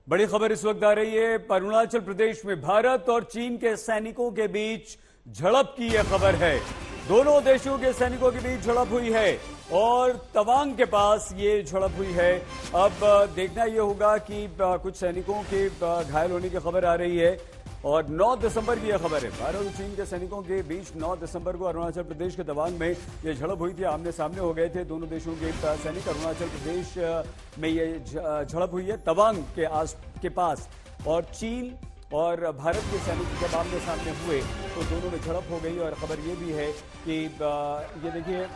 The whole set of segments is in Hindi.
बड़ी खबर इस वक्त आ रही है। अरुणाचल प्रदेश में भारत और चीन के सैनिकों के बीच झड़प की यह खबर है। दोनों देशों के सैनिकों के बीच झड़प हुई है और तवांग के पास ये झड़प हुई है। अब देखना यह होगा कि कुछ सैनिकों के घायल होने की खबर आ रही है और 9 दिसंबर की यह खबर है। भारत और चीन के सैनिकों के बीच 9 दिसंबर को अरुणाचल प्रदेश के तवांग में यह झड़प हुई थी। आमने सामने हो गए थे दोनों देशों के सैनिक। अरुणाचल प्रदेश में यह झड़प हुई है तवांग के पास, और चीन और भारत के सैनिक जब आमने सामने हुए तो दोनों में झड़प हो गई। और खबर यह भी है कि ये देखिए,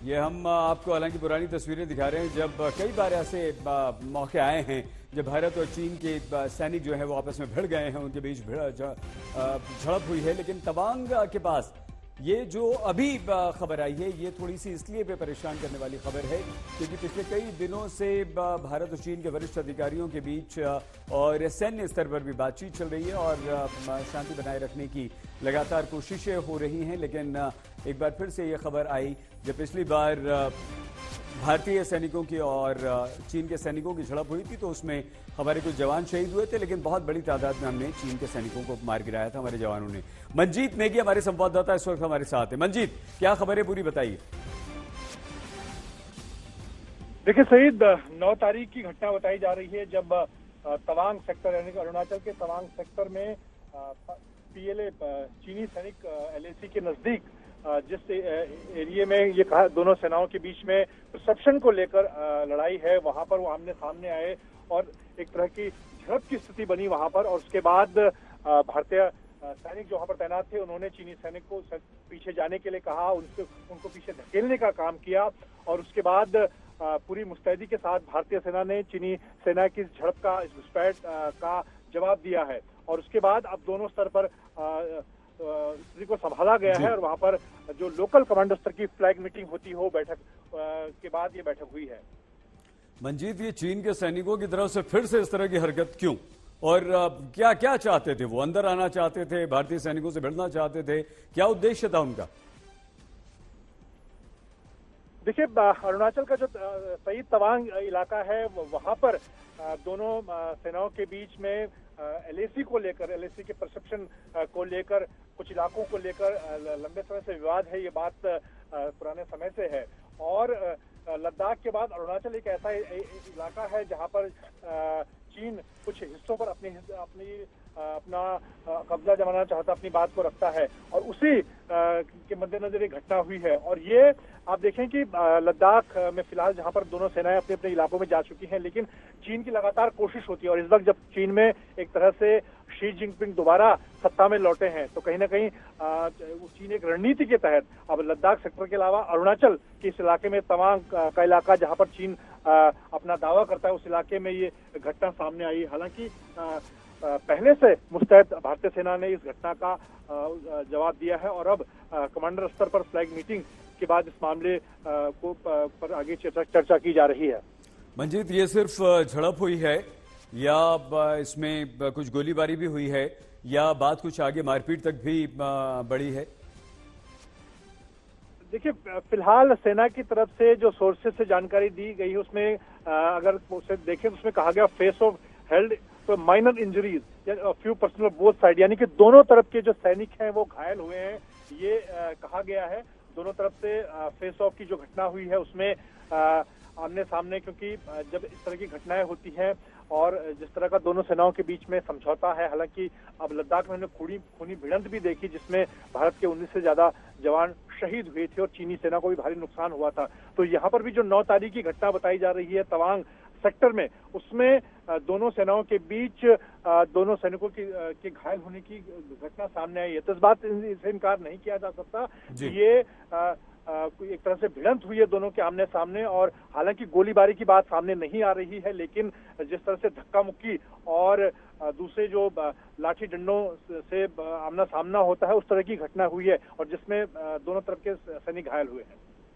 ये हम आपको हालांकि पुरानी तस्वीरें दिखा रहे हैं जब कई बार ऐसे मौके आए हैं जब भारत और चीन के सैनिक जो है वो आपस में भिड़ गए हैं, उनके बीच झड़प हुई है। लेकिन तवांग के पास ये जो अभी खबर आई है ये थोड़ी सी इसलिए भी परेशान करने वाली खबर है क्योंकि पिछले कई दिनों से भारत और चीन के वरिष्ठ अधिकारियों के बीच और सैन्य स्तर पर भी बातचीत चल रही है और शांति बनाए रखने की लगातार कोशिशें हो रही हैं। लेकिन एक बार फिर से ये खबर आई जब पिछली बार भारतीय सैनिकों की और चीन के सैनिकों की झड़प हुई थी तो उसमें हमारे कुछ जवान शहीद हुए थे, लेकिन बहुत बड़ी तादाद में हमने चीन के सैनिकों को मार गिराया था हमारे जवानों ने। मंजीत नेगी हमारे संवाददाता इस वक्त हमारे साथ है। मंजीत, क्या खबर है, पूरी बताइए। देखिए सईद, 9 तारीख की घटना बताई जा रही है जब तवांग सेक्टर यानी कि अरुणाचल के तवांग सेक्टर में पीएलए चीनी सैनिक एलएसी के नजदीक जिस एरिया में ये कहा दोनों सेनाओं के बीच में रिसेप्शन को लेकर लड़ाई है, वहां पर वो आमने सामने आए और एक तरह की झड़प की स्थिति बनी वहां पर। और उसके बाद भारतीय सैनिक जो वहां पर तैनात थे उन्होंने चीनी सैनिक को पीछे जाने के लिए कहा, उनको पीछे धकेलने का काम किया और उसके बाद पूरी मुस्तैदी के साथ भारतीय सेना ने चीनी सेना की झड़प का, इस घुसपैठ का जवाब दिया है। और उसके बाद अब दोनों स्तर पर स्थिति को संभाला गया है और वहां पर जो लोकल कमांडर स्तर की फ्लैग मीटिंग होती हो, बैठक के बाद ये बैठक हुई है। मंजीत, ये चीन के सैनिकों की तरफ से फिर से इस तरह की हरकत क्यों, और क्या क्या चाहते थे वो? अंदर आना चाहते थे, भारतीय सैनिकों से भिड़ना चाहते थे, क्या उद्देश्य था उनका? देखिए, अरुणाचल का जो सही तवांग इलाका है वहां पर दोनों सेनाओं के बीच में एलएसी को लेकर, एलएसी के परसेप्शन को लेकर, कुछ इलाकों को लेकर लंबे समय से विवाद है। ये बात पुराने समय से है और लद्दाख के बाद अरुणाचल एक ऐसा इलाका है जहां पर चीन कुछ हिस्सों पर अपना कब्जा जमाना चाहता, अपनी बात को रखता है और उसी के मद्देनजर एक घटना हुई है। और ये आप देखें कि लद्दाख में फिलहाल जहां पर दोनों सेनाएं अपने अपने इलाकों में जा चुकी हैं, लेकिन चीन की लगातार कोशिश होती है और इस वक्त जब चीन में एक तरह से शी जिनपिंग दोबारा सत्ता में लौटे हैं तो कहीं ना कहीं चीन एक रणनीति के तहत अब लद्दाख सेक्टर के अलावा अरुणाचल के इस इलाके में तवांग का इलाका जहां पर चीन अपना दावा करता है उस इलाके में ये घटना सामने आई। हालांकि पहले से मुस्तैद भारतीय सेना ने इस घटना का जवाब दिया है और अब कमांडर स्तर पर फ्लैग मीटिंग के बाद इस मामले पर आगे चर्चा की जा रही है। मंजीत, ये सिर्फ झड़प हुई है या इसमें कुछ गोलीबारी भी हुई है या बात कुछ आगे मारपीट तक भी बढ़ी है? देखिए, फिलहाल सेना की तरफ से जो सोर्सेज से जानकारी दी गई है उसमें अगर उसे देखें तो उसमें कहा गया फेस ऑफ हेल्ड तो minor injuries few personal both side, यानी कि दोनों तरफ के जो सैनिक हैं वो घायल हुए हैं, ये कहा गया है। दोनों तरफ से फेस ऑफ की जो घटना हुई है उसमें आमने सामने, क्योंकि जब इस तरह की घटनाएं होती हैं और जिस तरह का दोनों सेनाओं के बीच में समझौता है, हालांकि अब लद्दाख में हमने खूनी भिड़ंत भी देखी जिसमें भारत के 19 से ज्यादा जवान शहीद हुए थे और चीनी सेना को भी भारी नुकसान हुआ था। तो यहाँ पर भी जो 9 तारीख की घटना बताई जा रही है तवांग सेक्टर में, उसमें दोनों सेनाओं के बीच दोनों सैनिकों के घायल होने की घटना सामने आई है। तो इस बात से इनकार नहीं किया जा सकता कि ये एक तरह से भिड़ंत हुई है दोनों के आमने सामने। और हालांकि गोलीबारी की बात सामने नहीं आ रही है, लेकिन जिस तरह से धक्का मुक्की और दूसरे जो लाठी डंडों से आमना सामना होता है उस तरह की घटना हुई है और जिसमें दोनों तरफ के सैनिक घायल हुए हैं।